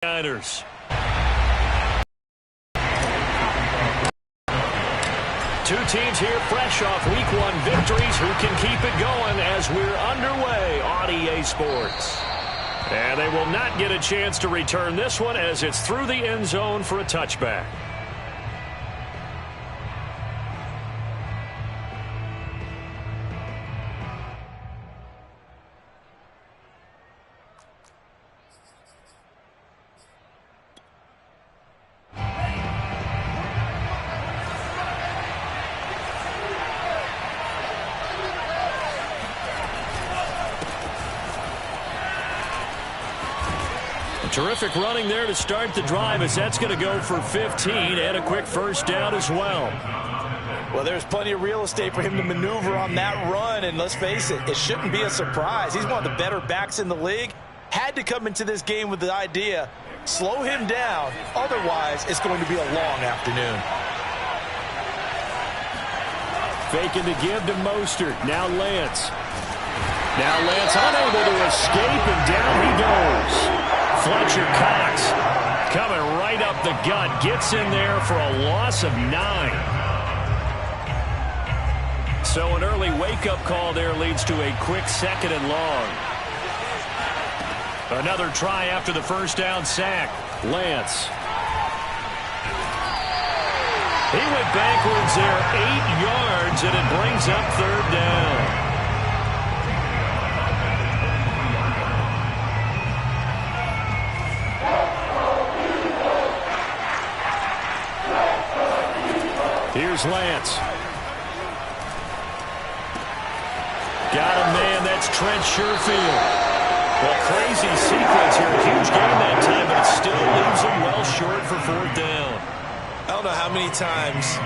Niners. Two teams here fresh off Week 1 victories. Who can keep it going as we're underway on EA Sports? And they will not get a chance to return this one as it's through the end zone for a touchback. Terrific running there to start the drive as that's going to go for 15 and a quick first down as well. Well, there's plenty of real estate for him to maneuver on that run, and let's face it, it shouldn't be a surprise. He's one of the better backs in the league. Had to come into this game with the idea, slow him down, otherwise it's going to be a long afternoon. Faking to give to Mostert. Now Lance. Now Lance unable to escape, and down he goes. Fletcher Cox coming right up the gut. Gets in there for a loss of 9. So an early wake-up call there leads to a quick 2nd and long. Another try after the first down sack. Lance. He went backwards there 8 yards, and it brings up 3rd down. Here's Lance. Got a man, that's Trent Sherfield. Well, crazy sequence here. A huge game that time, but it still leaves him well short for 4th down. I don't know how many times,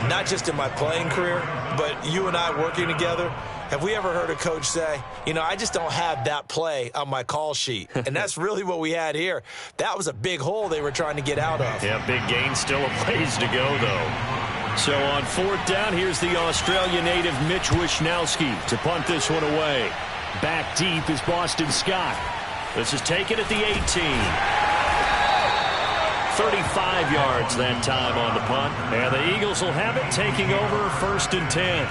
not just in my playing career, but you and I working together, have we ever heard a coach say, you know, I just don't have that play on my call sheet. And that's really what we had here. That was a big hole they were trying to get out of. Yeah, big gain, still a ways to go, though. So on 4th down, here's the Australia native Mitch Wishnowsky to punt this one away. Back deep is Boston Scott. This is taken at the 18. 35 yards that time on the punt. And the Eagles will have it, taking over 1st and 10.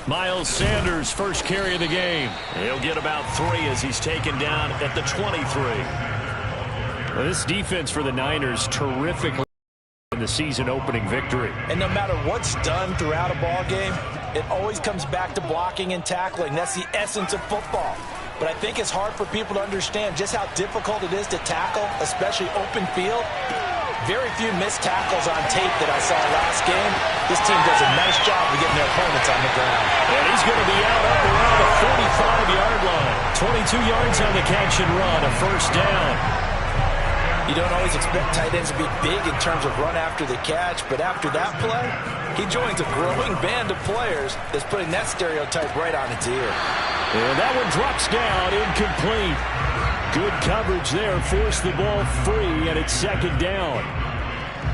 Miles Sanders, first carry of the game. He'll get about 3 as he's taken down at the 23. Well, this defense for the Niners, terrific in the season-opening victory. And no matter what's done throughout a ball game, it always comes back to blocking and tackling. That's the essence of football. But I think it's hard for people to understand just how difficult it is to tackle, especially open field. Very few missed tackles on tape that I saw last game. This team does a nice job of getting their opponents on the ground. And he's going to be out up around the 45-yard line. 22 yards on the catch and run, a first down. You don't always expect tight ends to be big in terms of run after the catch, but after that play, he joins a growing band of players that's putting that stereotype right on its ear. And that one drops down, incomplete. Good coverage there, forced the ball free, and it's 2nd down.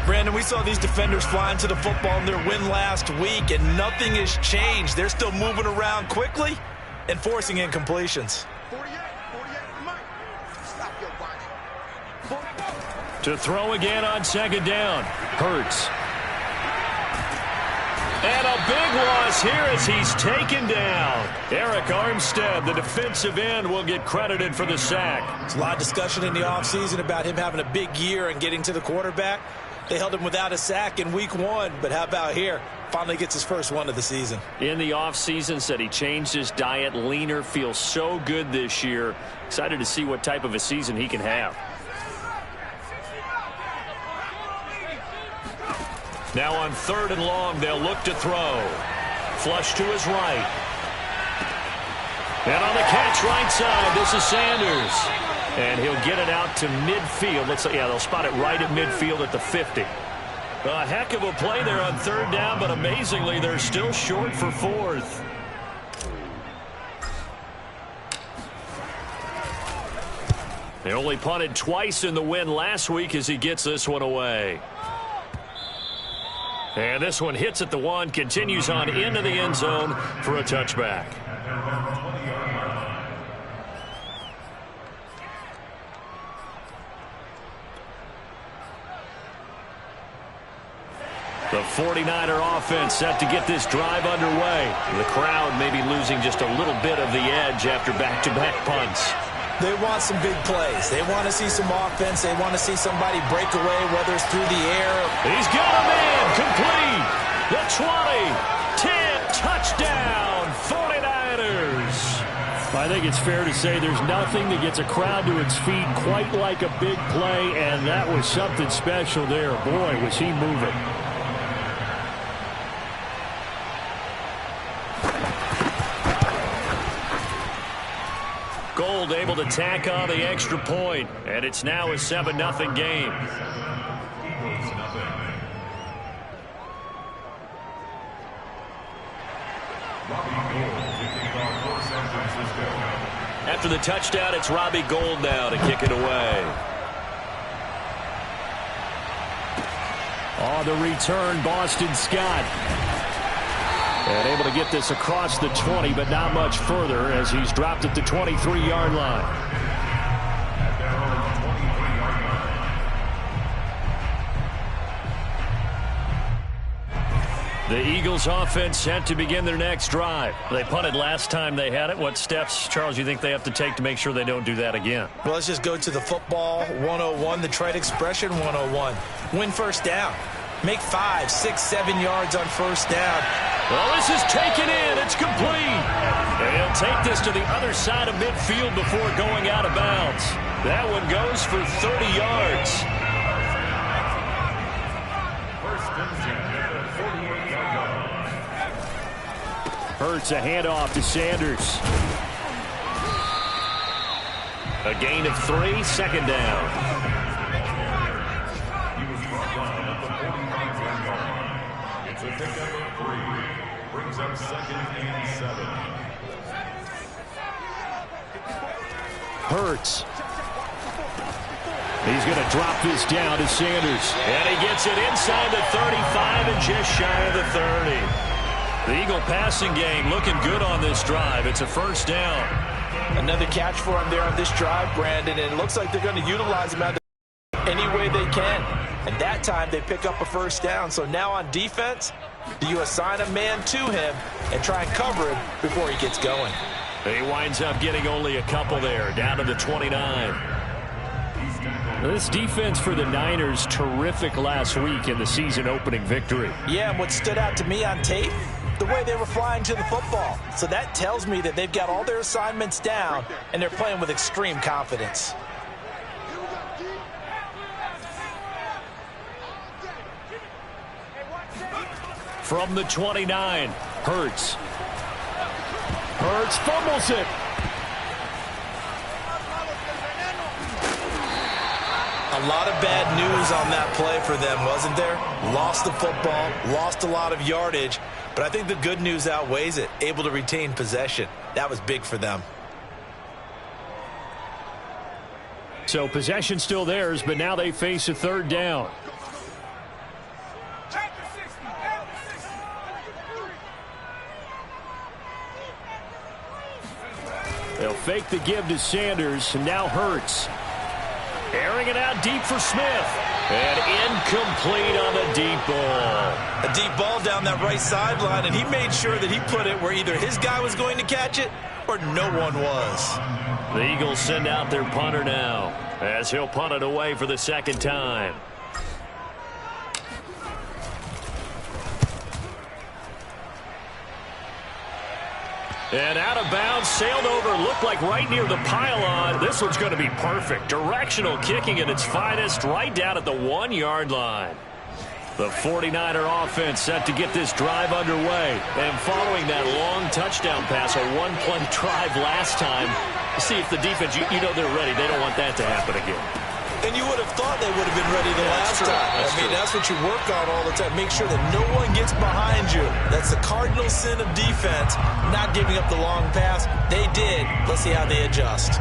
Brandon, we saw these defenders flying to the football in their win last week, and nothing has changed. They're still moving around quickly and forcing incompletions. To throw again on 2nd down. Hurts. And a big loss here as he's taken down. Eric Armstead, the defensive end, will get credited for the sack. There's a lot of discussion in the offseason about him having a big year and getting to the quarterback. They held him without a sack in Week 1, but how about here? Finally gets his first one of the season. In the offseason, said he changed his diet, leaner, feels so good this year. Excited to see what type of a season he can have. Now on 3rd and long, they'll look to throw. Flush to his right. And on the catch right side, this is Sanders. And he'll get it out to midfield. They'll spot it right at midfield at the 50. A heck of a play there on 3rd down, but amazingly, they're still short for 4th. They only punted twice in the win last week as he gets this one away. And this one hits at the 1, continues on into the end zone for a touchback. The 49er offense set to get this drive underway. The crowd may be losing just a little bit of the edge after back-to-back punts. They want some big plays. They want to see some offense. They want to see somebody break away, whether it's through the air. He's got him in. Complete. The 20. 10. Touchdown. 49ers. I think it's fair to say there's nothing that gets a crowd to its feet quite like a big play, and that was something special there. Boy, was he moving. Gold able to tack on the extra point, and it's now a 7-0 game. After the touchdown, it's Robbie Gould now to kick it away. On the return, Boston Scott. And able to get this across the 20, but not much further as he's dropped at the 23-yard line. The Eagles offense set to begin their next drive. They punted last time they had it. What steps, Charles, you think they have to take to make sure they don't do that again? Well, let's just go to the football 101, the trade expression 101. Win first down. Make 5, 6, 7 yards on first down. Well, this is taken in. It's complete. And he'll take this to the other side of midfield before going out of bounds. That one goes for 30 yards. Hurts a handoff to Sanders. A gain of 3, second down. Brings up 2nd and 7. Hurts. He's going to drop this down to Sanders. And he gets it inside the 35 and just shy of the 30. The Eagle passing game looking good on this drive. It's a first down. Another catch for him there on this drive, Brandon, and it looks like they're going to utilize him any way they can. And that time they pick up a first down. So now on defense, do you assign a man to him and try and cover him before he gets going? He winds up getting only a couple there, down to the 29. This defense for the Niners, terrific last week in the season-opening victory. Yeah, and what stood out to me on tape, the way they were flying to the football. So that tells me that they've got all their assignments down, and they're playing with extreme confidence. From the 29, Hurts. Hurts fumbles it. A lot of bad news on that play for them, wasn't there? Lost the football, lost a lot of yardage, but I think the good news outweighs it. Able to retain possession. That was big for them. So possession still theirs, but now they face a third down. They'll fake the give to Sanders, and now Hurts. Airing it out deep for Smith. And incomplete on the deep ball. A deep ball down that right sideline, and he made sure that he put it where either his guy was going to catch it or no one was. The Eagles send out their punter now as he'll punt it away for the second time. And out of bounds, sailed over, looked like right near the pylon. This one's going to be perfect. Directional kicking at its finest, right down at the 1-yard line. The 49er offense set to get this drive underway. And following that long touchdown pass, a one-play drive last time, see if the defense, you know they're ready. They don't want that to happen again. And you would have thought they would have been ready the last time. That's what you work on all the time. Make sure that no one gets behind you. That's the cardinal sin of defense, not giving up the long pass. They did. Let's see how they adjust.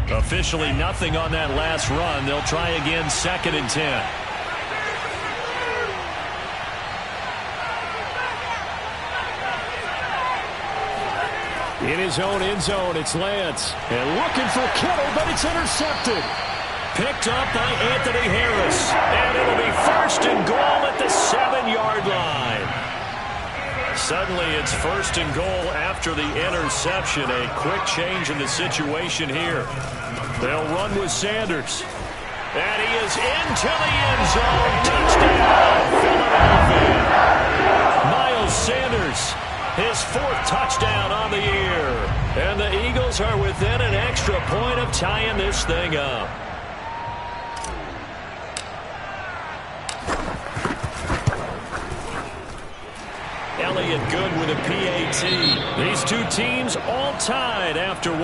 Officially nothing on that last run. They'll try again, 2nd and 10. In his own end zone, it's Lance. And looking for Kittle, but it's intercepted. Picked up by Anthony Harris. And it'll be 1st and goal at the 7-yard line. Suddenly it's 1st and goal after the interception. A quick change in the situation here. They'll run with Sanders. And he is into the end zone. Touchdown, Philadelphia. Miles Sanders, his 4th touchdown on the year. And the Eagles are within an extra point of tying this thing up. Elliott good with a PAT. These two teams all tied after 1.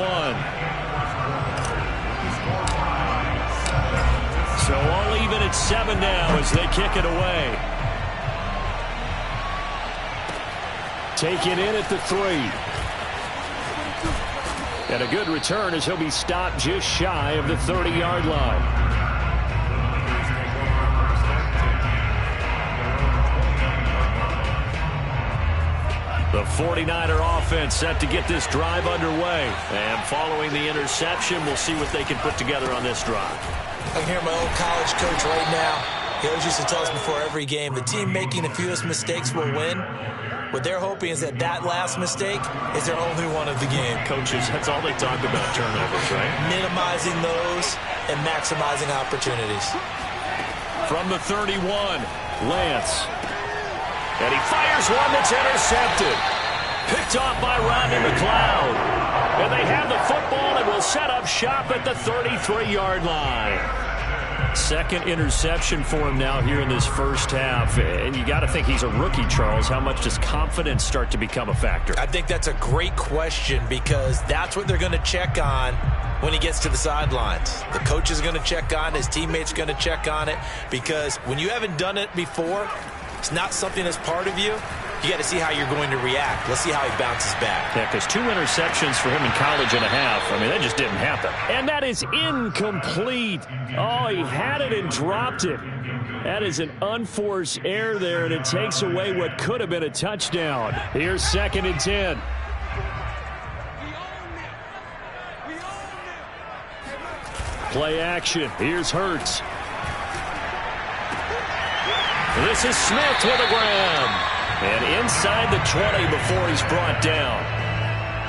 So all even at 7 now as they kick it away. Taken in at the 3. And a good return as he'll be stopped just shy of the 30-yard line. The 49er offense set to get this drive underway. And following the interception, we'll see what they can put together on this drive. I can hear my old college coach right now. He always used to tell us before every game, the team making the fewest mistakes will win. What they're hoping is that that last mistake is their only one of the game. Coaches, that's all they talk about, turnovers, right? Minimizing those and maximizing opportunities. From the 31, Lance. And he fires one that's intercepted. Picked off by Rodney McLeod. And they have the football and will set up shop at the 33-yard line. 2nd interception for him now here in this first half. And you got to think he's a rookie, Charles. How much does confidence start to become a factor? I think that's a great question because that's what they're going to check on when he gets to the sidelines. The coach is going to check on it. His teammates are going to check on it because when you haven't done it before, it's not something that's part of you. You got to see how you're going to react. Let's see how he bounces back. Yeah, because 2 interceptions for him in college and a half. I mean, that just didn't happen. And that is incomplete. Oh, he had it and dropped it. That is an unforced error there, and it takes away what could have been a touchdown. Here's 2nd and 10. Play action. Here's Hurts. This is Smith with a grab. And inside the 20 before he's brought down.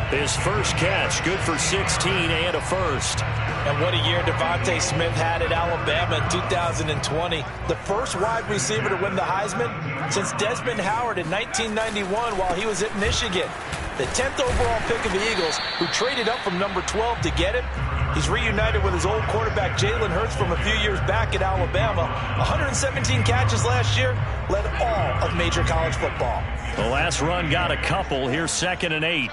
His first catch, good for 16 and a first. And what a year Devontae Smith had at Alabama in 2020. The first wide receiver to win the Heisman since Desmond Howard in 1991 while he was at Michigan. The 10th overall pick of the Eagles, who traded up from number 12 to get him. He's reunited with his old quarterback Jalen Hurts from a few years back at Alabama. 117 catches last year, led all of major college football. The last run got a couple. Here's 2nd and 8.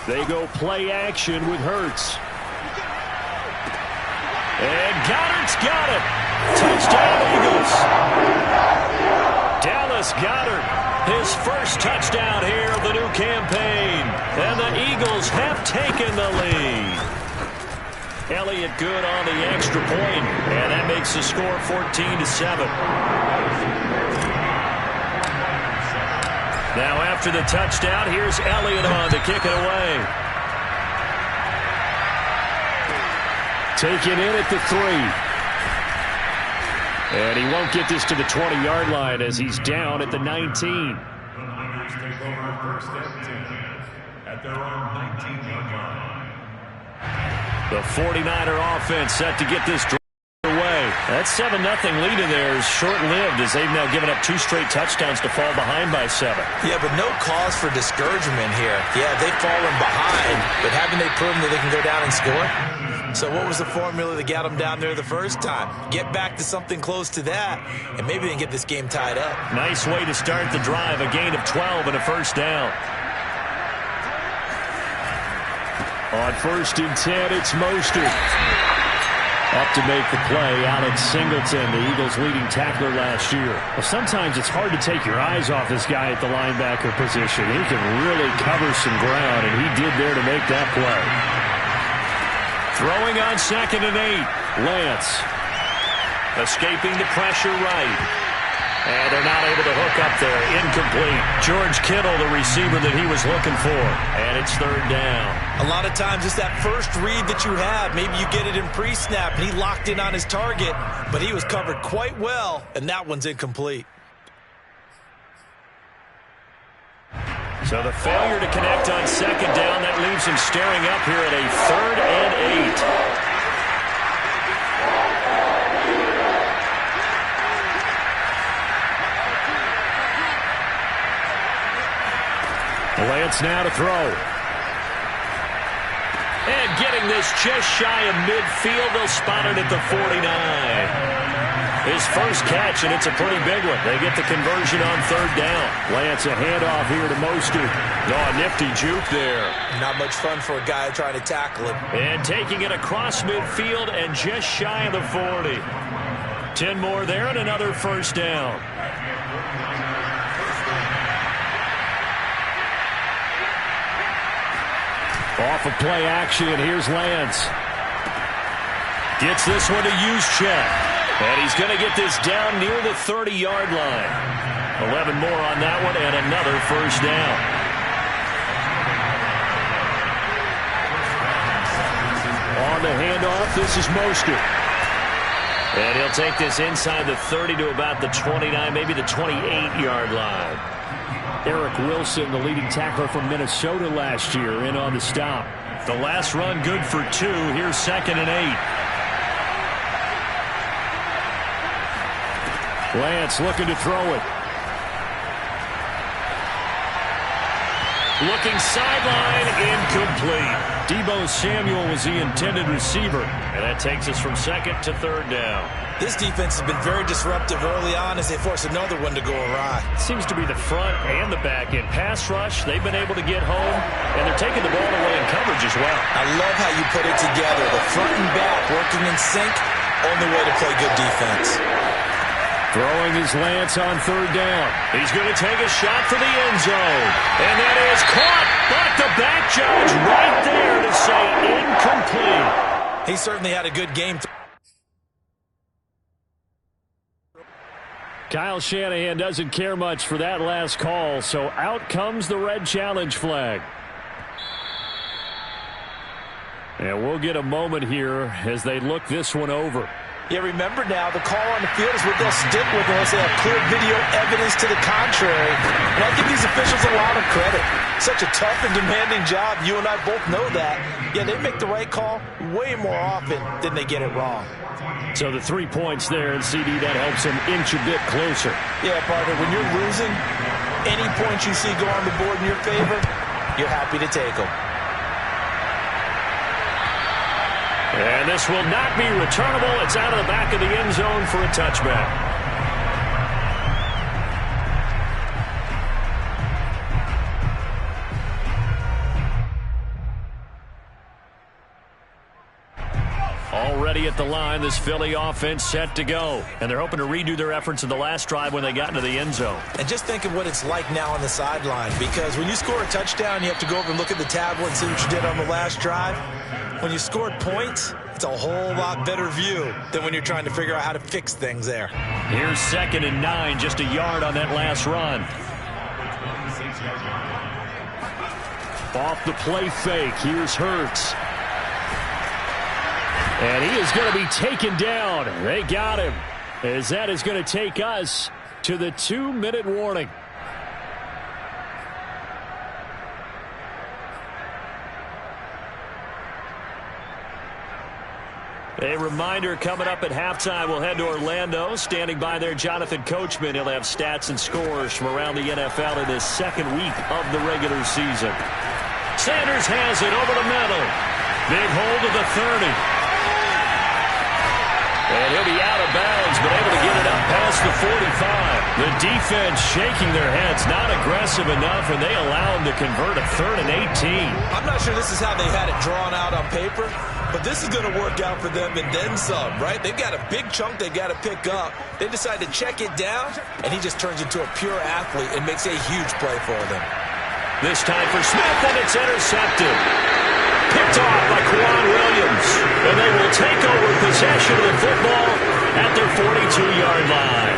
They go play action with Hurts. And Goddard's got it. Touchdown, Eagles. Dallas Goedert. His first touchdown here of the new campaign. And the Eagles have taken the lead. Elliott good on the extra point. And that makes the score 14-7. Now after the touchdown, here's Elliott on to kick it away. Taken in at the 3. And he won't get this to the 20-yard line as he's down at the 19. Take over 1st and 10 at their own 19-yard line. The 49er offense set to get this away. That 7-0 lead in there is short-lived as they've now given up 2 straight touchdowns to fall behind by 7. Yeah, but no cause for discouragement here. Yeah, they've fallen behind, but haven't they proven that they can go down and score? So what was the formula that got them down there the first time? Get back to something close to that, and maybe they can get this game tied up. Nice way to start the drive, a gain of 12 and a first down. On 1st and 10, it's Mostert. Up to make the play, Alex Singleton, the Eagles' leading tackler last year. Well, sometimes it's hard to take your eyes off this guy at the linebacker position. He can really cover some ground, and he did there to make that play. Throwing on 2nd and 8. Lance escaping the pressure right. And they're not able to hook up there. Incomplete. George Kittle, the receiver that he was looking for. And it's 3rd down. A lot of times it's that first read that you have. Maybe you get it in pre-snap, and he locked in on his target, but he was covered quite well, and that one's incomplete. So the failure to connect on 2nd down, that leaves him staring up here at a 3rd and 8. Lance now to throw. And getting this just shy of midfield. They'll spot it at the 49. His first catch, and it's a pretty big one. They get the conversion on 3rd down. Lance, a handoff here to Mostert. Oh, a nifty juke there. Not much fun for a guy trying to tackle him. And taking it across midfield and just shy of the 40. 10 more there and another 1st down. Off of play action, here's Lance. Gets this one to Juszczyk. And he's going to get this down near the 30-yard line. 11 more on that one and another 1st down. On the handoff, this is Mostert. And he'll take this inside the 30 to about the 29, maybe the 28-yard line. Eric Wilson, the leading tackler from Minnesota last year, in on the stop. The last run good for 2. Here's 2nd and 8. Lance looking to throw it. Looking sideline, incomplete. Deebo Samuel was the intended receiver. And that takes us from 2nd to 3rd down. This defense has been very disruptive early on as they force another one to go awry. Seems to be the front and the back end. Pass rush, they've been able to get home, and they're taking the ball away in coverage as well. I love how you put it together. The front and back working in sync, only way to play good defense. Throwing his Lance on 3rd down. He's going to take a shot for the end zone. And that is caught. But the back judge right there to say incomplete. He certainly had a good game. Kyle Shanahan doesn't care much for that last call, so out comes the red challenge flag. And we'll get a moment here as they look this one over. Yeah, remember now, the call on the field is what they'll stick with unless they have clear video evidence to the contrary. And I give these officials a lot of credit. Such a tough and demanding job. You and I both know that. Yeah, they make the right call way more often than they get it wrong. So the 3 points there, and CD, that helps him inch a bit closer. Yeah, partner, when you're losing, any points you see go on the board in your favor, you're happy to take them. And this will not be returnable. It's out of the back of the end zone for a touchback. Already at the line, this Philly offense set to go. And they're hoping to redo their efforts in the last drive when they got into the end zone. And just think of what it's like now on the sideline. Because when you score a touchdown, you have to go over and look at the tablet and see what you did on the last drive. When you scored points, it's a whole lot better view than when you're trying to figure out how to fix things there. Here's 2nd and 9, just a yard on that last run. Off the play fake, here's Hurts. And he is going to be taken down. They got him, as that is going to take us to the 2-minute warning. A reminder, coming up at halftime, we'll head to Orlando. Standing by there, Jonathan Coachman. He'll have stats and scores from around the NFL in his 2nd week of the regular season. Sanders has it over the middle. Big hold of the 30. And he'll be out of bounds, but able to get it up past the 45. The defense shaking their heads, not aggressive enough, and they allow them to convert a 3rd and 18. I'm not sure this is how they had it drawn out on paper, but this is going to work out for them and then some, right? They've got a big chunk they've got to pick up. They decide to check it down, and he just turns into a pure athlete and makes a huge play for them. This time for Smith, and it's intercepted. Picked off by Quan Williams, and they will take over possession of the football at their 42-yard line.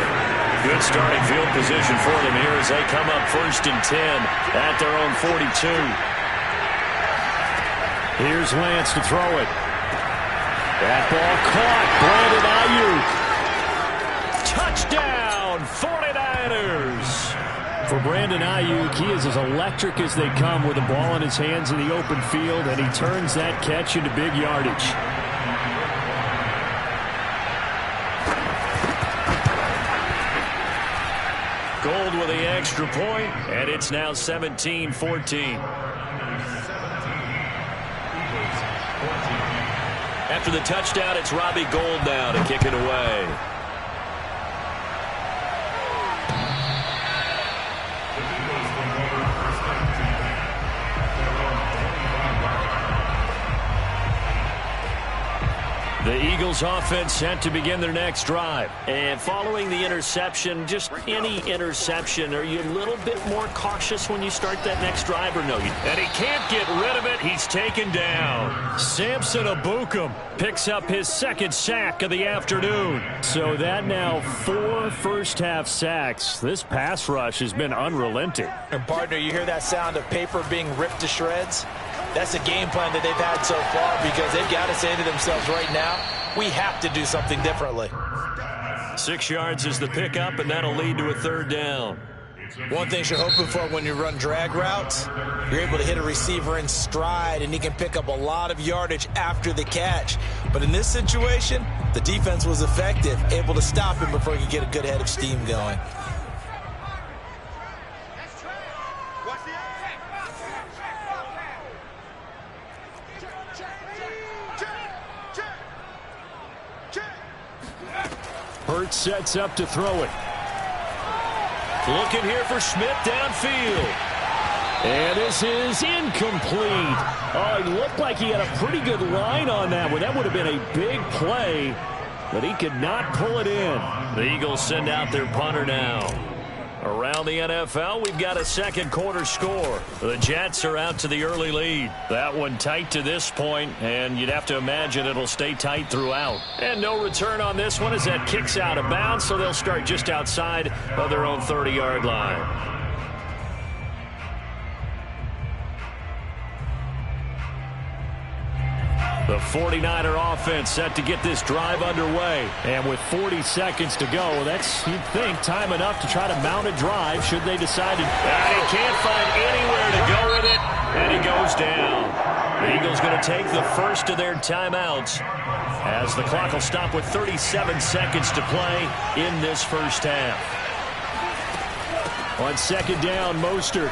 Good starting field position for them here as they come up 1st and 10 at their own 42. Here's Lance to throw it. That ball caught. Brandon Ayuk. Touchdown, 49ers. For Brandon Ayuk, he is as electric as they come with the ball in his hands in the open field, and he turns that catch into big yardage. Gold with the extra point, and it's now 17-14. After the touchdown, it's Robbie Gould now to kick it away. The Eagles offense set to begin their next drive. And following the interception, just any interception, are you a little bit more cautious when you start that next drive or no? And he can't get rid of it. He's taken down. Samson Abukum picks up his 2nd sack of the afternoon. So that now 4 first-half sacks. This pass rush has been unrelenting. And partner, you hear that sound of paper being ripped to shreds? That's a game plan that they've had so far because they've got to say to themselves right now, we have to do something differently. 6 yards is the pickup, and that'll lead to a 3rd down. One thing you're hoping for when you run drag routes, you're able to hit a receiver in stride, and he can pick up a lot of yardage after the catch. But in this situation, the defense was effective, able to stop him before he could get a good head of steam going. Hurts sets up to throw it. Looking here for Smith downfield. And this is incomplete. Oh, he looked like he had a pretty good line on that one. That would have been a big play, but he could not pull it in. The Eagles send out their punter now. Around the NFL, we've got a 2nd quarter score. The Jets are out to the early lead. That one tight to this point, and you'd have to imagine it'll stay tight throughout. And no return on this one as that kicks out of bounds, so they'll start just outside of their own 30-yard line. The 49er offense set to get this drive underway. And with 40 seconds to go, that's, you'd think, time enough to try to mount a drive should they decide to. And he can't find anywhere to go with it, and he goes down. The Eagles going to take the first of their timeouts as the clock will stop with 37 seconds to play in this first half. On 2nd down, Mostert.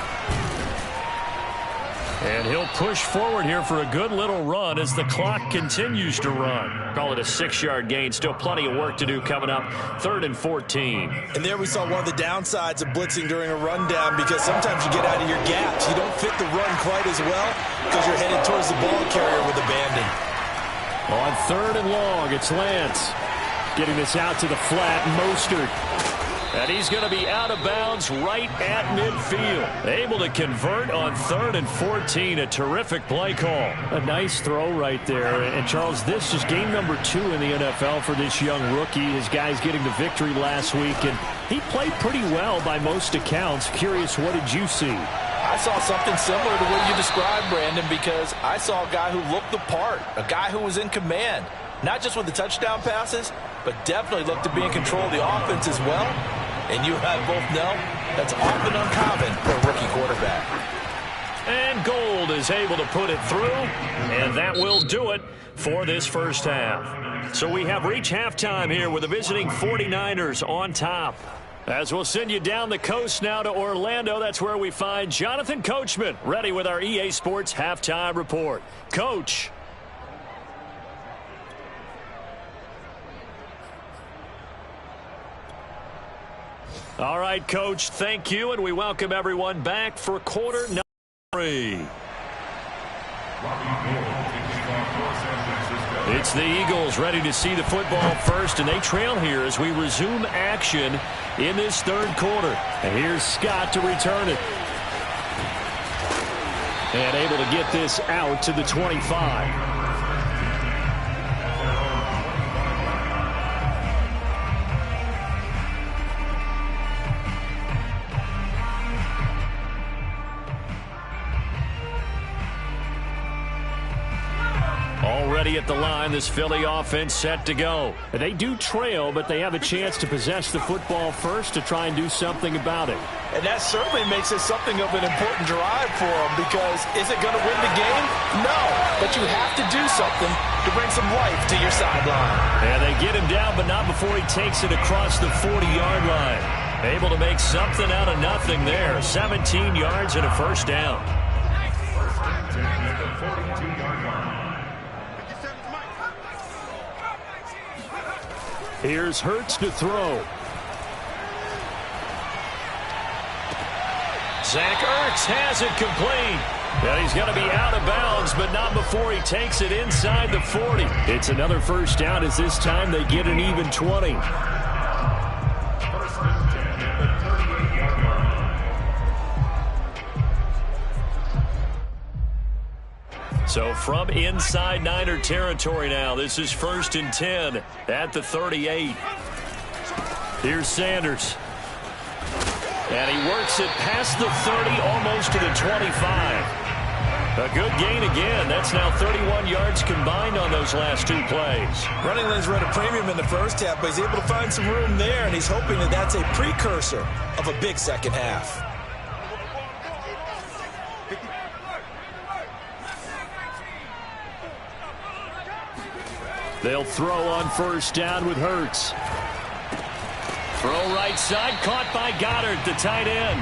And he'll push forward here for a good little run as the clock continues to run. Call it a 6-yard gain. Still plenty of work to do coming up. 3rd and 14. And there we saw one of the downsides of blitzing during a rundown because sometimes you get out of your gaps. You don't fit the run quite as well because you're headed towards the ball carrier with abandon. On 3rd and long, it's Lance. Getting this out to the flat, Mostert. And he's going to be out of bounds right at midfield. Able to convert on 3rd and 14. A terrific play call. A nice throw right there. And, Charles, this is game number 2 in the NFL for this young rookie. His guys getting the victory last week. And he played pretty well by most accounts. Curious, what did you see? I saw something similar to what you described, Brandon, because I saw a guy who looked the part. A guy who was in command. Not just with the touchdown passes, but definitely looked to be in control of the offense as well. And you and I both know that's often uncommon for a rookie quarterback. And Gould is able to put it through, and that will do it for this first half. So we have reached halftime here with the visiting 49ers on top. As we'll send you down the coast now to Orlando, that's where we find Jonathan Coachman ready with our EA Sports Halftime Report. Coach. All right, Coach, thank you, and we welcome everyone back for quarter number 3. It's the Eagles ready to see the football first, and they trail here as we resume action in this third quarter. And here's Scott to return it. And able to get this out to the 25. Already at the line, this Philly offense set to go. They do trail, but they have a chance to possess the football first to try and do something about it. And that certainly makes it something of an important drive for them, because is it going to win the game? No, but you have to do something to bring some life to your sideline. And they get him down, but not before he takes it across the 40-yard line. Able to make something out of nothing there. 17 yards and a first down. Here's Hurts to throw. Zach Ertz has it complete. And he's going to be out of bounds, but not before he takes it inside the 40. It's another first down, as this time they get an even 20. So from inside Niner territory now, this is 1st and 10 at the 38. Here's Sanders. And he works it past the 30, almost to the 25. A good gain again. That's now 31 yards combined on those last 2 plays. Running lanes were at a premium in the first half, but he's able to find some room there, and he's hoping that that's a precursor of a big second half. They'll throw on first down with Hurts. Throw right side, caught by Goddard, the tight end.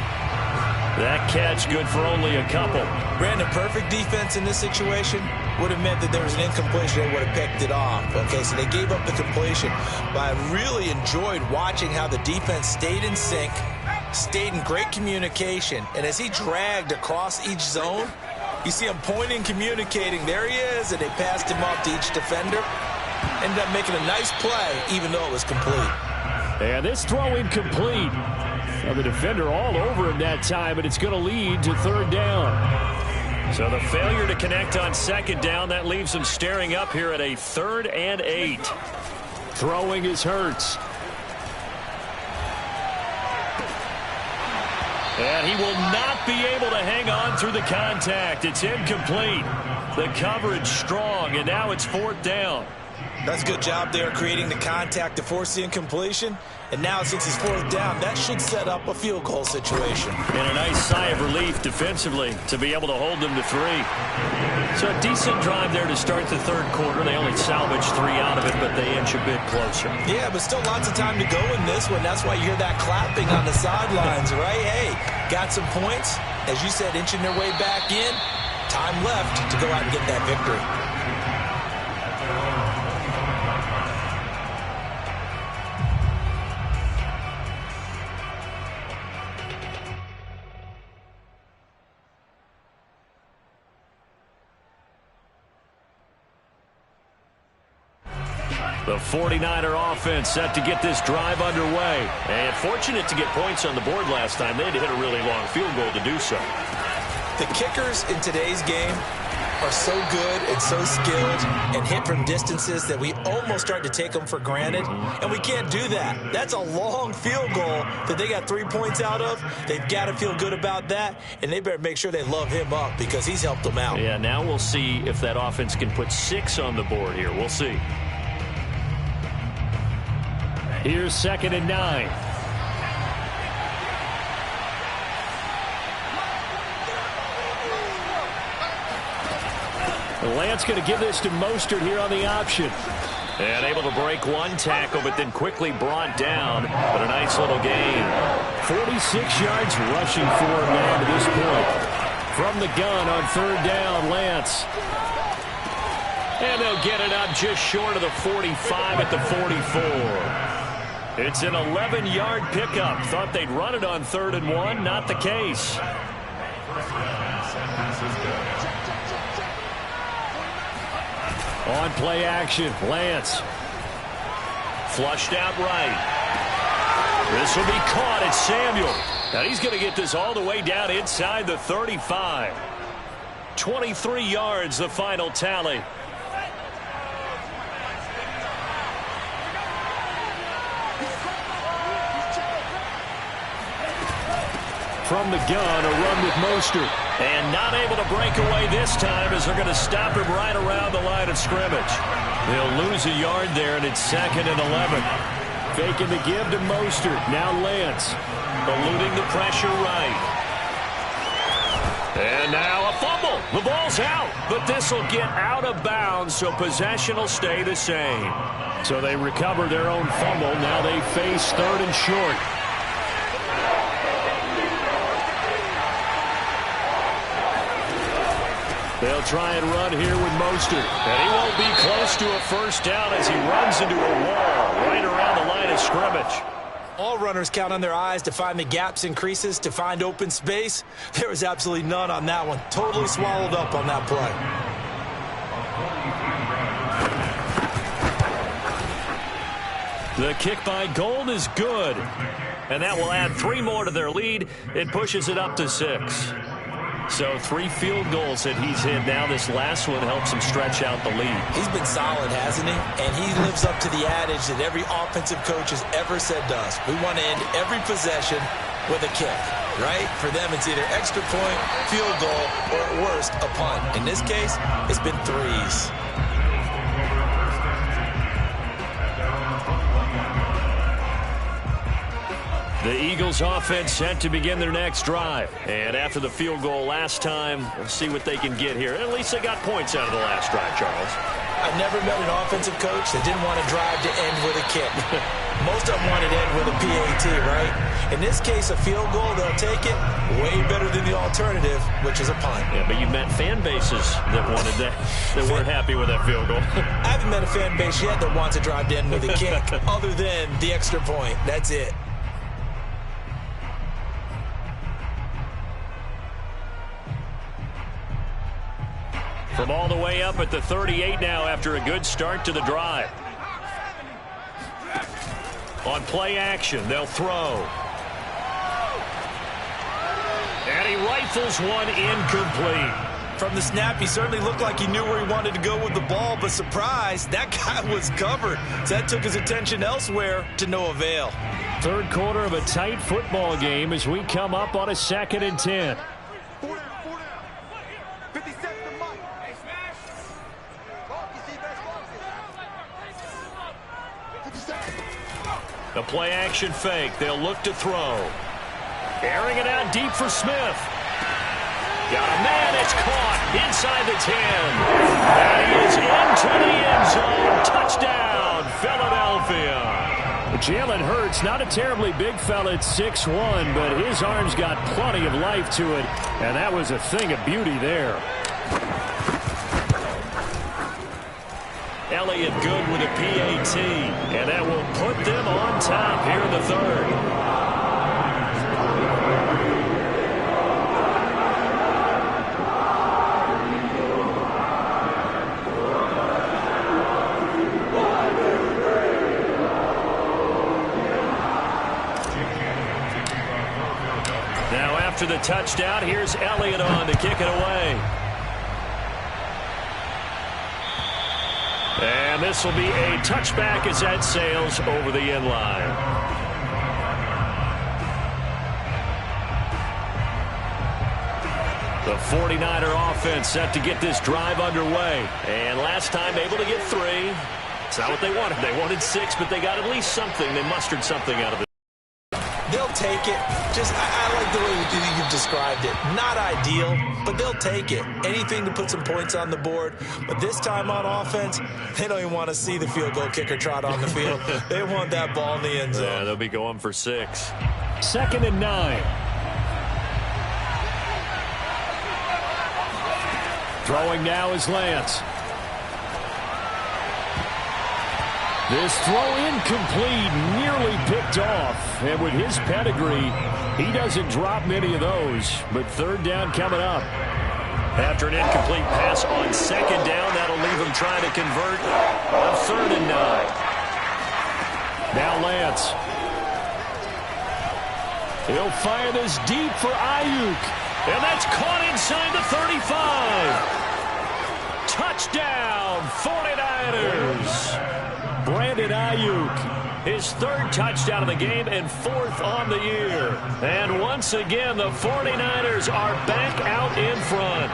That catch good for only a couple. Brandon, perfect defense in this situation would have meant that there was an incompletion. They would have picked it off. Okay, so they gave up the completion. But I really enjoyed watching how the defense stayed in sync, stayed in great communication. And as he dragged across each zone, you see him pointing, communicating. There he is, and they passed him off to each defender. Ended up making a nice play, even though it was complete. And this throw incomplete. Well, the defender all over him that time, but it's going to lead to third down. So the failure to connect on second down, that leaves him staring up here at a 3rd and 8. Throwing is Hurts. And he will not be able to hang on through the contact. It's incomplete. The coverage strong, and now it's 4th down. That's a good job there, creating the contact to force the incompletion. And now, since it's 4th down, that should set up a field goal situation. And a nice sigh of relief defensively to be able to hold them to 3. So a decent drive there to start the third quarter. They only salvaged 3 out of it, but they inch a bit closer. Yeah, but still lots of time to go in this one. That's why you hear that clapping on the sidelines, right? Hey, got some points. As you said, inching their way back in. Time left to go out and get that victory. The 49er offense set to get this drive underway. And fortunate to get points on the board last time. They had to hit a really long field goal to do so. The kickers in today's game are so good and so skilled and hit from distances that we almost start to take them for granted. And we can't do that. That's a long field goal that they got 3 points out of. They've got to feel good about that. And they better make sure they love him up because he's helped them out. Yeah, now we'll see if that offense can put 6 on the board here. We'll see. Here's 2nd and 9. Lance going to give this to Mostert here on the option. And able to break one tackle, but then quickly brought down. But a nice little gain. 46 yards rushing for him now to this point. From the gun on 3rd down, Lance. And they'll get it up just short of the 45 at the 44. It's an 11-yard pickup. Thought they'd run it on 3rd and 1. Not the case. On play action, Lance. Flushed out right. This will be caught. It's Samuel. Now he's going to get this all the way down inside the 35. 23 yards, the final tally. From the gun, a run with Mostert. And not able to break away this time as they're going to stop him right around the line of scrimmage. They'll lose a yard there, and it's 2nd and 11. Faking the give to Mostert. Now Lance. Eluding the pressure right. And now a fumble. The ball's out, but this will get out of bounds, so possession will stay the same. So they recover their own fumble. Now they face 3rd and short. They'll try and run here with Mostert. And he won't be close to a first down as he runs into a wall right around the line of scrimmage. All runners count on their eyes to find the gaps and creases, to find open space. There was absolutely none on that one. Totally swallowed up on that play. The kick by Gold is good. And that will add 3 more to their lead. It pushes it up to 6. So 3 field goals that he's hit now. This last one helps him stretch out the lead. He's been solid, hasn't he? And he lives up to the adage that every offensive coach has ever said to us. We want to end every possession with a kick, right? For them, it's either extra point, field goal, or at worst, a punt. In this case, it's been 3s. The Eagles offense set to begin their next drive. And after the field goal last time, we'll see what they can get here. At least they got points out of the last drive, Charles. I've never met an offensive coach that didn't want to drive to end with a kick. Most of them wanted to end with a PAT, right? In this case, a field goal, they'll take it. Way better than the alternative, which is a punt. Yeah, but you met fan bases that wanted that weren't happy with that field goal. I haven't met a fan base yet that wants to drive to end with a kick other than the extra point. That's it. From all the way up at the 38 now after a good start to the drive. On play action, they'll throw. And he rifles one incomplete. From the snap, he certainly looked like he knew where he wanted to go with the ball, but surprise, that guy was covered. So that took his attention elsewhere to no avail. 3rd quarter of a tight football game as we come up on a 2nd and 10. The play action fake. They'll look to throw. Airing it out deep for Smith. Got a man. It's caught inside the 10. And he is into the end zone. Touchdown, Philadelphia. Jalen Hurts, not a terribly big fella at 6'1", but his arm's got plenty of life to it. And that was a thing of beauty there. Elliott good with a PAT, and that will put them on top here in the 3rd. Now after the touchdown, here's Elliott on to kick it away. And this will be a touchback as that sails over the end line. The 49er offense set to get this drive underway. And last time able to get 3. It's not what they wanted. They wanted 6, but they got at least something. They mustered something out of it. They'll take it. I like the way you've described it. Not ideal, but they'll take it. Anything to put some points on the board. But this time on offense, they don't even want to see the field goal kicker trot on the field. They want that ball in the end zone. Yeah, they'll be going for 6. 2nd and 9. Throwing now is Lance. This throw incomplete, nearly picked off. And with his pedigree, he doesn't drop many of those. But third down coming up. After an incomplete pass on second down, that'll leave him trying to convert on 3rd and 9. Now Lance. He'll fire this deep for Ayuk. And that's caught inside the 35. Touchdown, 49ers. Brandon Ayuk, his 3rd touchdown of the game and 4th on the year. And once again, the 49ers are back out in front.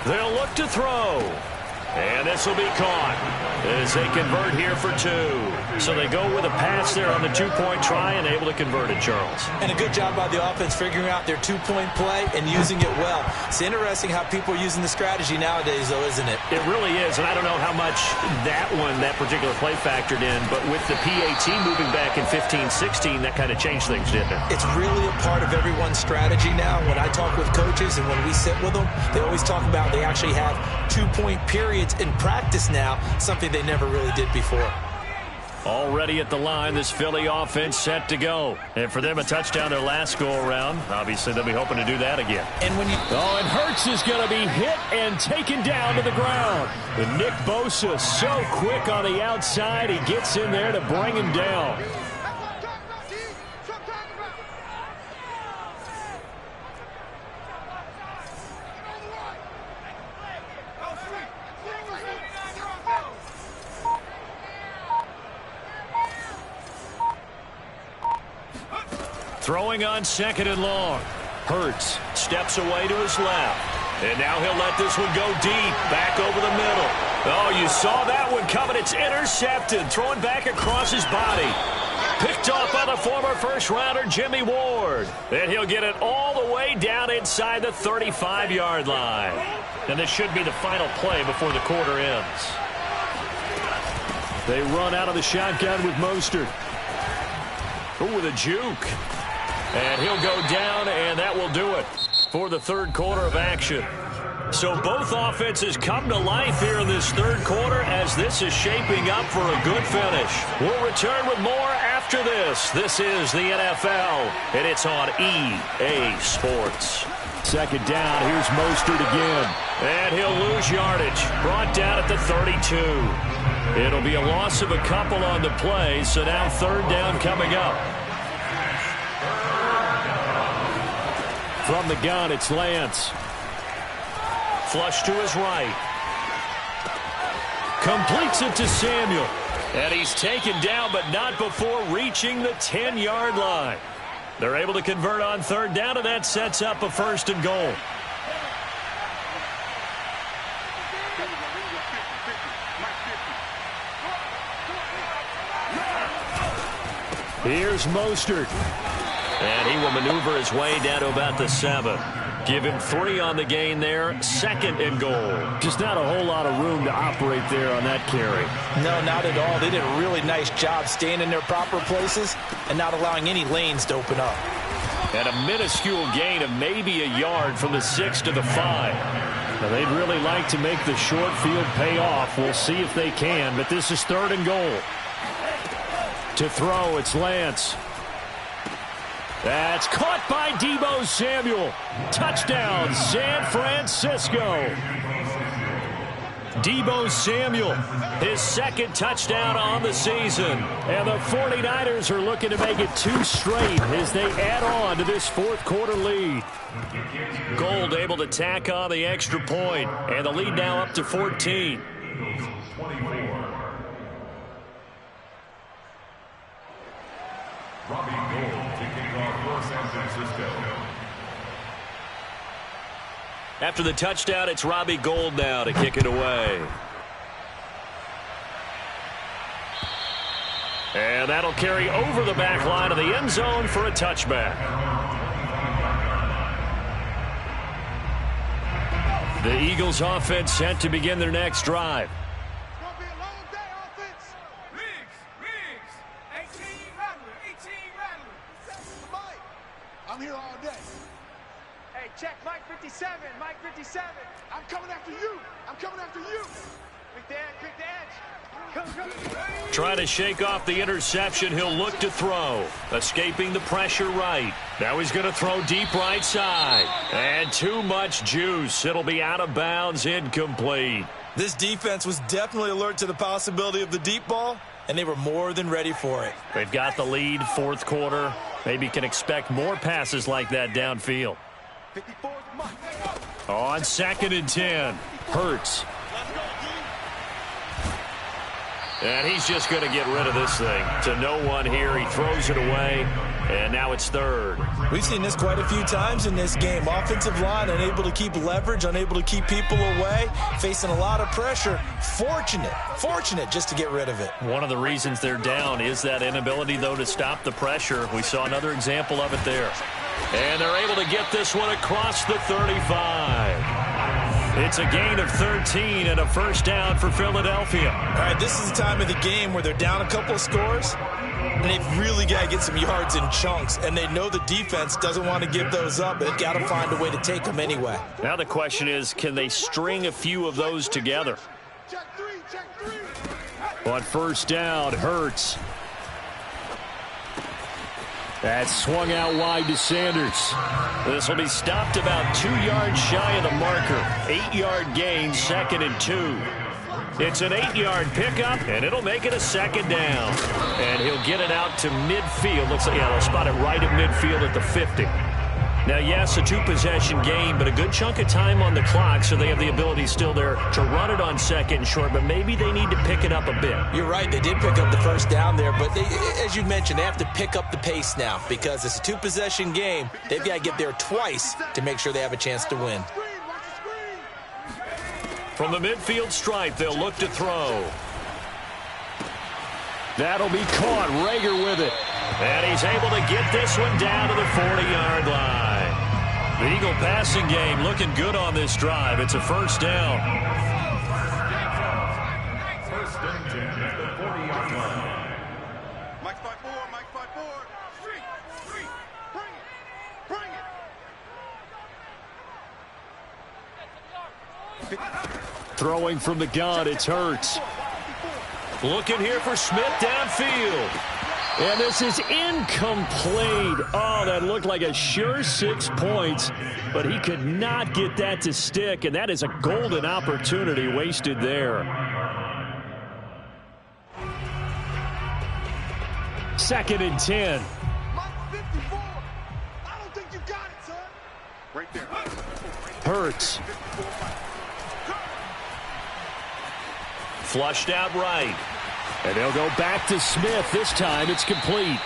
They'll look to throw. And this will be caught as they convert here for 2. So they go with a pass there on the 2-point try and able to convert it, Charles. And a good job by the offense figuring out their 2-point play and using it well. It's interesting how people are using the strategy nowadays, though, isn't it? It really is, and I don't know how much that particular play factored in, but with the PAT moving back in 15-16, that kind of changed things, didn't it? It's really a part of everyone's strategy now. When I talk with coaches and when we sit with them, they always talk about they actually have 2-point periods in practice now, something they never really did before. Already at the line, this Philly offense set to go. And for them, a touchdown their last go-around. Obviously, they'll be hoping to do that again. And when you... Oh, and Hurts is going to be hit and taken down to the ground. And Nick Bosa so quick on the outside, he gets in there to bring him down. Throwing on 2nd and long. Hurts steps away to his left. And now he'll let this one go deep, back over the middle. Oh, you saw that one coming. It's intercepted, throwing back across his body. Picked off by the former first-rounder Jimmy Ward. And he'll get it all the way down inside the 35-yard line. And this should be the final play before the quarter ends. They run out of the shotgun with Mostert. Ooh, with a juke. And he'll go down, and that will do it for the 3rd quarter of action. So both offenses come to life here in this 3rd quarter as this is shaping up for a good finish. We'll return with more after this. This is the NFL, and it's on EA Sports. 2nd down, here's Mostert again. And he'll lose yardage, brought down at the 32. It'll be a loss of a couple on the play, so now 3rd down coming up. From the gun, it's Lance. Flush to his right. Completes it to Samuel. And he's taken down, but not before reaching the 10-yard line. They're able to convert on 3rd down, and that sets up a 1st and goal. Here's Mostert. And he will maneuver his way down to about the 7. Give him 3 on the gain there. 2nd and goal. Just not a whole lot of room to operate there on that carry. No, not at all. They did a really nice job staying in their proper places and not allowing any lanes to open up. And a minuscule gain of maybe a yard from the 6 to the 5. Now, they'd really like to make the short field pay off. We'll see if they can, but this is 3rd and goal. To throw, it's Lance. That's caught by Deebo Samuel. Touchdown, San Francisco. Deebo Samuel, his 2nd touchdown on the season. And the 49ers are looking to make it 2 straight as they add on to this 4th quarter lead. Gold able to tack on the extra point, and the lead now up to 14. Robbie Gould kicking off for San Francisco. After the touchdown, it's Robbie Gould now to kick it away. And that'll carry over the back line of the end zone for a touchback. The Eagles offense set to begin their next drive. I'm here all day. Hey, check my Mike 57, Mike 57. I'm coming after you. I'm coming after you. Quick the edge. Trying to shake off the interception. He'll look to throw. Escaping the pressure right. Now he's going to throw deep right side. And too much juice. It'll be out of bounds, incomplete. This defense was definitely alert to the possibility of the deep ball, and they were more than ready for it. They've got the lead, fourth quarter. Maybe can expect more passes like that downfield. 54 is Mike. On 2nd and 10, Hurts. And he's just going to get rid of this thing. To no one here. He throws it away, and now it's 3rd. We've seen this quite a few times in this game. Offensive line unable to keep leverage, unable to keep people away, facing a lot of pressure. Fortunate just to get rid of it. One of the reasons they're down is that inability, though, to stop the pressure. We saw another example of it there. And they're able to get this one across the 35. It's a gain of 13 and a first down for Philadelphia. All right, this is the time of the game where they're down a couple of scores, and they've really got to get some yards in chunks, and they know the defense doesn't want to give those up, but they've got to find a way to take them anyway. Now the question is, can they string a few of those together? Check three. On first down, Hurts. That's swung out wide to Sanders. This will be stopped about 2 yards shy of the marker. 8-yard gain, 2nd and 2. It's an 8-yard pickup, and it'll make it a 2nd down. And he'll get it out to midfield. Looks like, yeah, they'll spot it right at midfield at the 50. Now, yes, a 2-possession game, but a good chunk of time on the clock, so they have the ability still there to run it on 2nd and short, but maybe they need to pick it up a bit. You're right. They did pick up the first down there, but they, as you mentioned, they have to pick up the pace now because it's a 2-possession game. They've got to get there twice to make sure they have a chance to win. From the midfield stripe, they'll look to throw. That'll be caught. Rager with it. And he's able to get this one down to the 40-yard line. The Eagle passing game looking good on this drive. It's a first down. First and 10 at the 40-yard line. Mike 54, Mike 54. Street. Bring it. Throwing from the gun, it's Hurts. Looking here for Smith downfield. And this is incomplete. Oh, that looked like a sure 6 points, but he could not get that to stick, and that is a golden opportunity wasted there. 2nd and 10. Mike 54. I don't think you got it, son. Right there. Hurts. Flushed out right. And they'll go back to Smith. This time it's complete.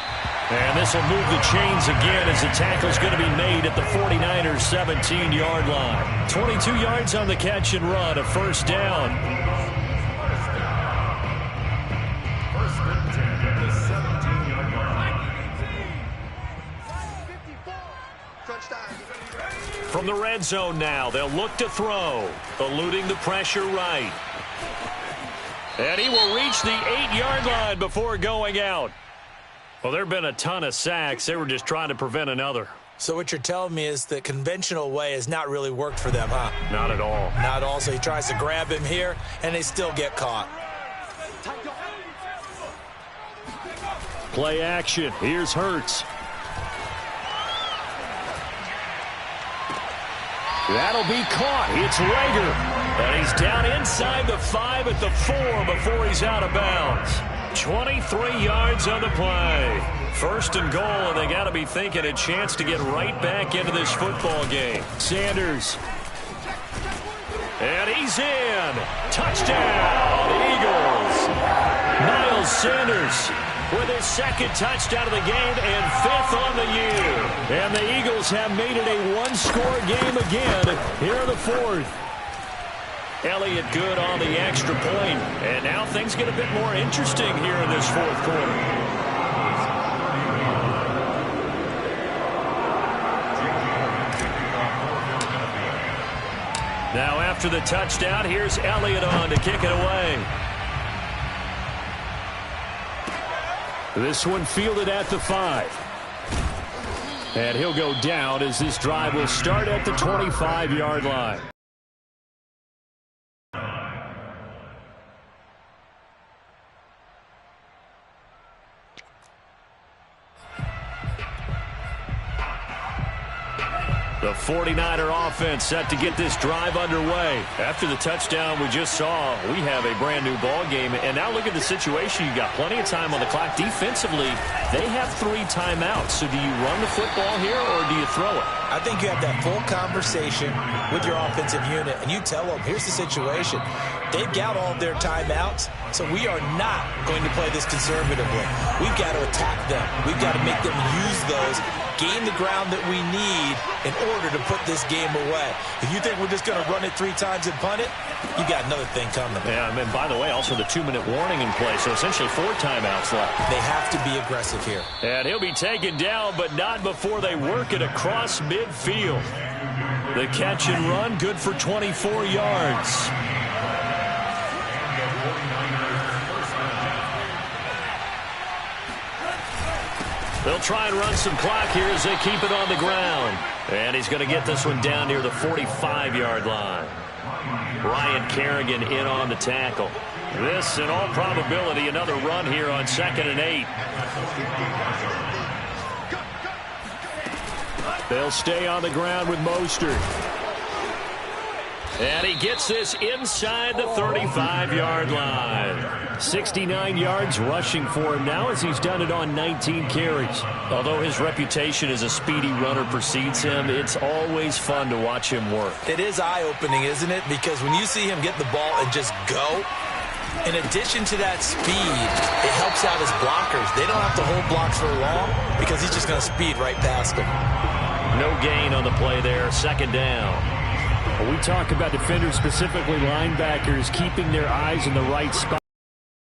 And this will move the chains again as the tackle's going to be made at the 49ers' 17-yard line. 22 yards on the catch and run, a first down. First and 10 at the 17-yard line. From the red zone now, they'll look to throw, eluding the pressure right. And he will reach the 8-yard line before going out. Well, there have been a ton of sacks. They were just trying to prevent another. So what you're telling me is the conventional way has not really worked for them, huh? Not at all. Not at all. So he tries to grab him here, and they still get caught. Play action. Here's Hurts. That'll be caught. It's Rager. And he's down inside the 5 at the 4 before he's out of bounds. 23 yards on the play. First and goal, and they got to be thinking a chance to get right back into this football game. Sanders. And he's in. Touchdown, Eagles. Miles Sanders with his 2nd touchdown of the game and 5th on the year. And the Eagles have made it a one-score game again here in the 4th. Elliott good on the extra point. And now things get a bit more interesting here in this 4th quarter. Now after the touchdown, here's Elliott on to kick it away. This one fielded at the 5. And he'll go down as this drive will start at the 25-yard line. The 49er offense set to get this drive underway. After the touchdown we just saw, we have a brand new ball game. And now look at the situation. You got plenty of time on the clock. Defensively, they have 3 timeouts. So do you run the football here or do you throw it? I think you have that full conversation with your offensive unit, and you tell them, here's the situation. They've got all of their timeouts, so we are not going to play this conservatively. We've got to attack them. We've got to make them use those, gain the ground that we need in order to put this game away. If you think we're just going to run it 3 times and punt it, you got another thing coming. Yeah, and by the way, also the 2-minute warning in play, so essentially 4 timeouts left. They have to be aggressive here. And he'll be taken down, but not before they work it across midfield. The catch and run, good for 24 yards. They'll try and run some clock here as they keep it on the ground. And he's going to get this one down near the 45-yard line. Ryan Kerrigan in on the tackle. This, in all probability, another run here on 2nd and 8. They'll stay on the ground with Mostert. And he gets this inside the 35-yard line. 69 yards rushing for him now as he's done it on 19 carries. Although his reputation as a speedy runner precedes him, it's always fun to watch him work. It is eye-opening, isn't it? Because when you see him get the ball and just go, in addition to that speed, it helps out his blockers. They don't have to hold blocks for long because he's just going to speed right past them. No gain on the play there, 2nd down. We talk about defenders, specifically linebackers, keeping their eyes in the right spot,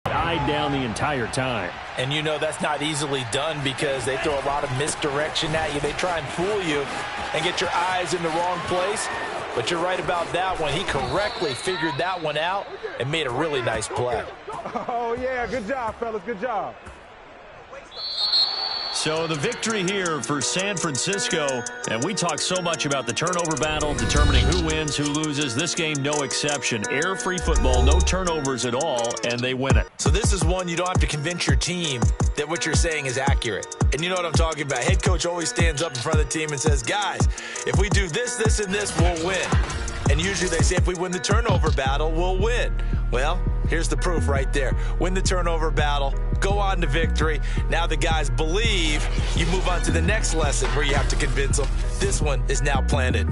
eyed down the entire time. And you know that's not easily done because they throw a lot of misdirection at you. They try and fool you and get your eyes in the wrong place. But you're right about that one. He correctly figured that one out and made a really nice play. Oh, yeah, good job, fellas, good job. So the victory here for San Francisco, and we talk so much about the turnover battle, determining who wins, who loses. This game, no exception. Air-free football, no turnovers at all, and they win it. So this is one you don't have to convince your team that what you're saying is accurate. And you know what I'm talking about. Head coach always stands up in front of the team and says, guys, if we do this, this, and this, we'll win. And usually they say if we win the turnover battle, we'll win. Well, here's the proof right there. Win the turnover battle, go on to victory. Now the guys believe. You move on to the next lesson where you have to convince them. This one is now planted.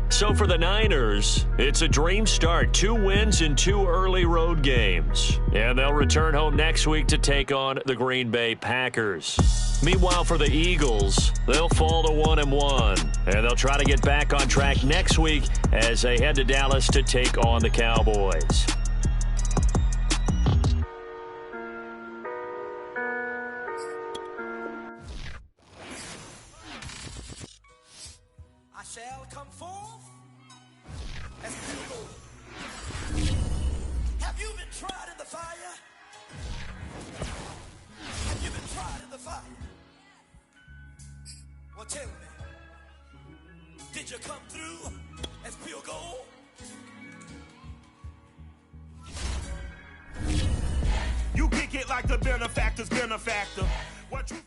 So for the Niners, it's a dream start. 2 wins in 2 early road games. And they'll return home next week to take on the Green Bay Packers. Meanwhile, for the Eagles, they'll fall to 1-1. And they'll try to get back on track next week as they head to Dallas to take on the Cowboys. I shall come forth as pure. Have you been tried in the fire? Have you been tried in the fire? Well, tell me, did you come through as pure gold? You kick it like the benefactor's benefactor. What you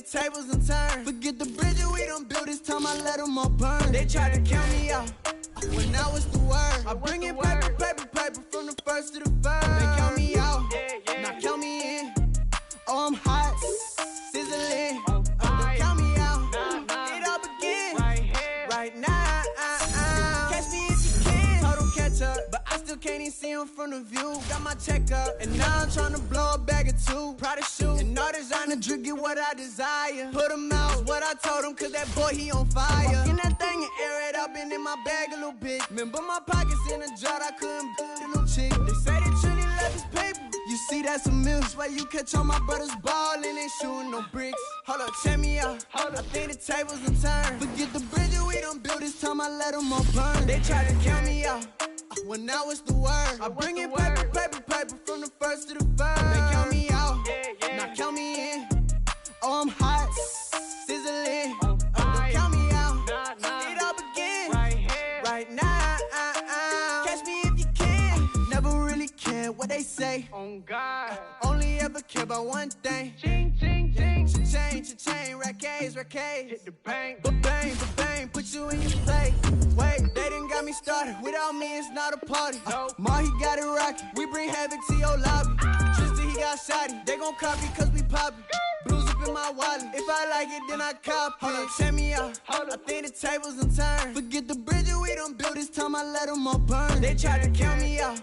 the tables and turn. Forget the bridges we done built, this time I let them all burn. They tried to count me out, when I was the word. I bring in paper, paper, paper from the first to the third. They count me out, now count me in. Oh, I'm hot, sizzling. Don't count me out, it all begin right now. Catch me if you can, total catch up, but I still can't even see him from the view. Got my check up, and now I'm trying to blow a bag or two. Proud of shoe, and all designer drip, get what I desire. Put him out, what I told him, cause that boy, he on fire. Walking that thing and air it up, and in my bag a little bit. Remember my pockets in a drought, I couldn't build a little chick. They say they truly love his paper. You see, that's a miss. Why you catch all my brothers ballin', ain't shooting no bricks. Hold up, check me out. I think the tables and turn. Forget the bridges we done built, this time I let them all burn. They try to count me out, when I was the word. I bring in paper, paper, paper from the first to the third. They count me out, now count me in. Oh, I'm hot, sizzling. Don't count me out, it all begin right now. Catch me if you can. Never really care what they say. On God, only ever care about one thing. Ching, ching, ching. Cha-ching, rackets. Hit the bank, ba-bang, put you in your place. Wait, they done got me started. Without me, it's not a party. Ma, he got it rockin'. We bring havoc to your lobby. Tristan, he got shotty. They gon' copy cause we poppin'. Blues up in my wallet. If I like it, then I cop it. Hold up, check me out. I think the tables and turn. Forget the bridges we done built, this time I let them all burn. They try to count me out,